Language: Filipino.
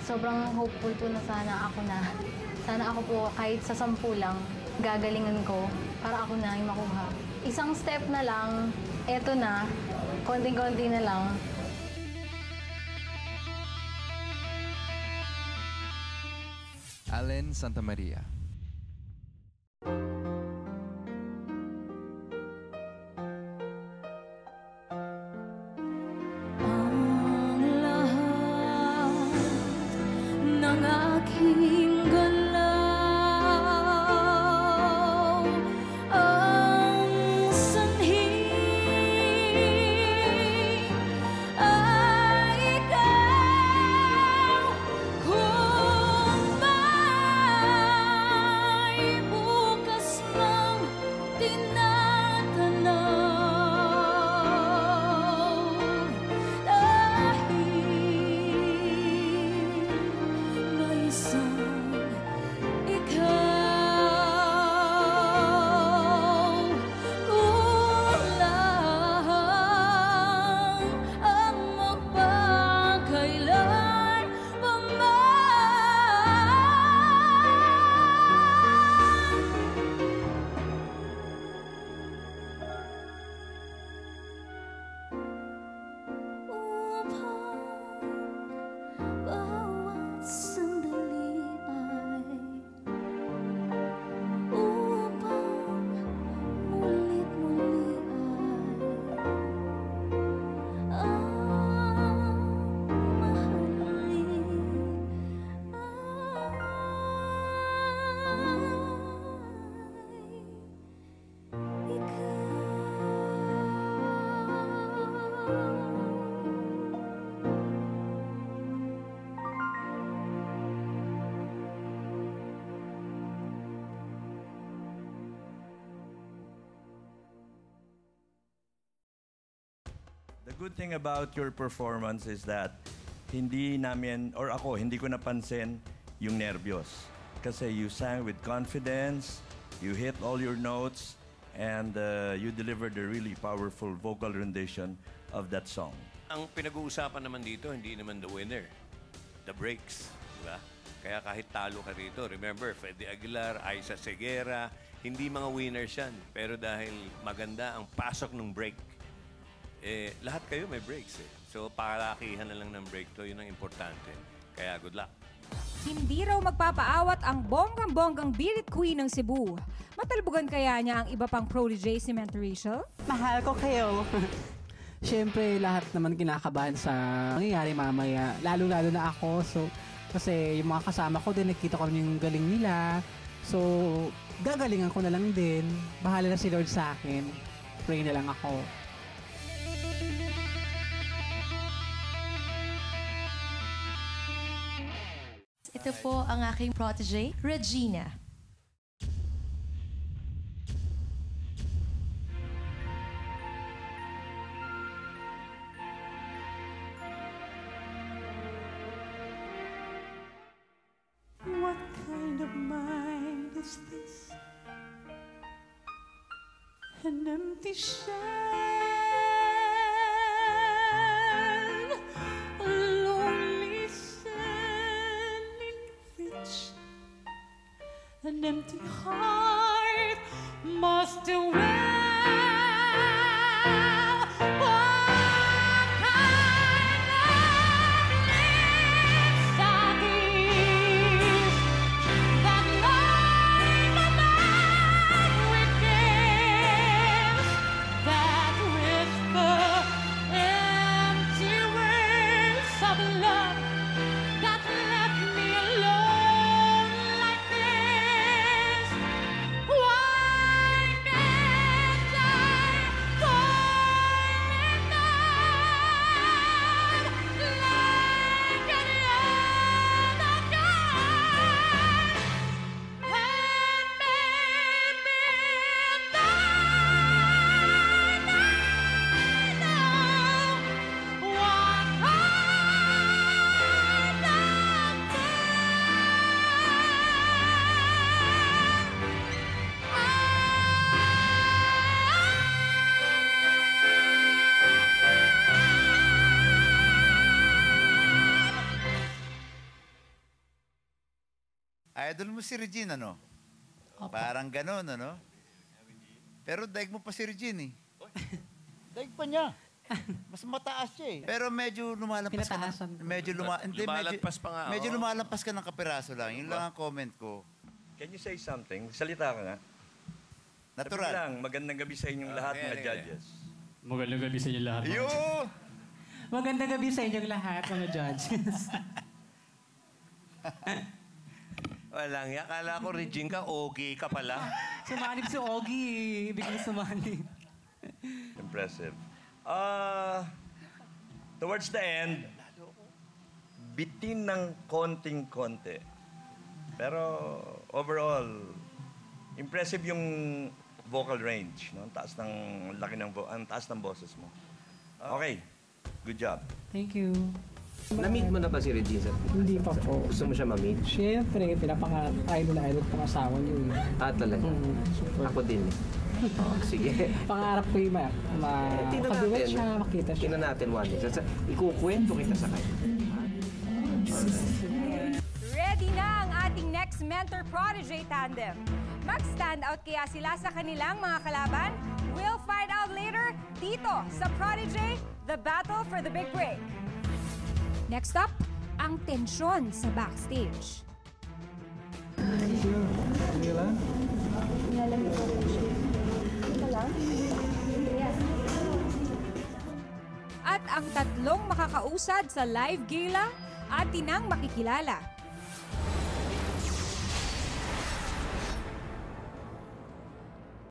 Sobrang hopeful po na sana ako na. Sana ako po kahit sa 10 lang, gagalingan ko para ako na yung makuha. Isang step na lang, eto na, konting-konti na lang. Allen Santamaria. Ang lahat ng aking galaw, ang sanhi ay ikaw. Kung may bukas mang tinatanaw, dahil may isang ikaw. Kulang ang magpakailan pa upang bawat sandali ay upang mulit-muli ay mahalin ay ikaw. The good thing about your performance is that hindi namin, or ako, hindi ko napansin yung nervyos. Kasi you sang with confidence, you hit all your notes, and you delivered a really powerful vocal rendition of that song. Ang pinag-uusapan naman dito, hindi naman the winner. The breaks, di ba? Kaya kahit talo ka rito, remember, Freddy Aguilar, Aiza Seguera, hindi mga winners yan. Pero dahil maganda ang pasok ng break, lahat kayo may breaks eh. So, palakihan na lang ng break to, yun ang importante. Kaya good luck. Hindi raw magpapaawat ang bonggang-bonggang Birit Queen ng Cebu. Matalbogan kaya niya ang iba pang protege si Mentor Rachel? Mahal ko kayo. Siyempre, lahat naman kinakabahan sa mangyayari mamaya. Lalo-lalo na ako. So, kasi yung mga kasama ko din, nakita ko yung galing nila. So, gagalingan ko na lang din. Bahala na si Lord sa akin. Pray na lang ako. Ito po ang aking protege, Regina. What kind of mind is this? An empty shell, a lonely cell in which an empty heart must dwell. What kind of bliss that is, that light my mind within, that whisper empty words of love that left me alone like this. Why can't idol mo si Regine, ano? Parang gano'n, ano? Pero daig mo pa si Regine, eh. Daig pa niya. Mas mataas siya, eh. Pero medyo lumalampas ka Pinataasan ko. Lumalampas pa nga, medyo oo. lumalampas ka ng kapiraso lang. Yun lang ang comment ko. Can you say something? Salita ka nga. Sabi Natural. lang, magandang gabi sa inyong lahat, mga judges. Magandang gabi sa inyo lahat. Yun! Magandang gabi sa inyong lahat, mga judges. Walang yan. Akala ko, Regine ka, okay ka pala. Sumanib si Ogie. Biglang sumanib. Impressive. Towards the end, bitin ng konting-konti. Pero overall, impressive yung vocal range. No? Ang taas ng boses mo. Okay. Good job. Thank you. Na-meet mo na ba si Regine? Hindi pa po. Gusto mo siya ma-meet? Siyempre, pinapaka-idol pang asawa niyo. Talaga? Super. Ako din eh. Sige. Pangarap ko yung Tingnan makabiwag natin. siya, makita siya. Tingnan natin one day. Ikukwento kita sa kanya. Ready na ang ating next mentor-protege tandem. Mag-stand out kaya sila sa kanilang mga kalaban? We'll find out later dito sa Protege, The Battle for the Big Break. Next up, ang tensyon sa backstage. At ang tatlong makakausad sa live gala, atin ang makikilala.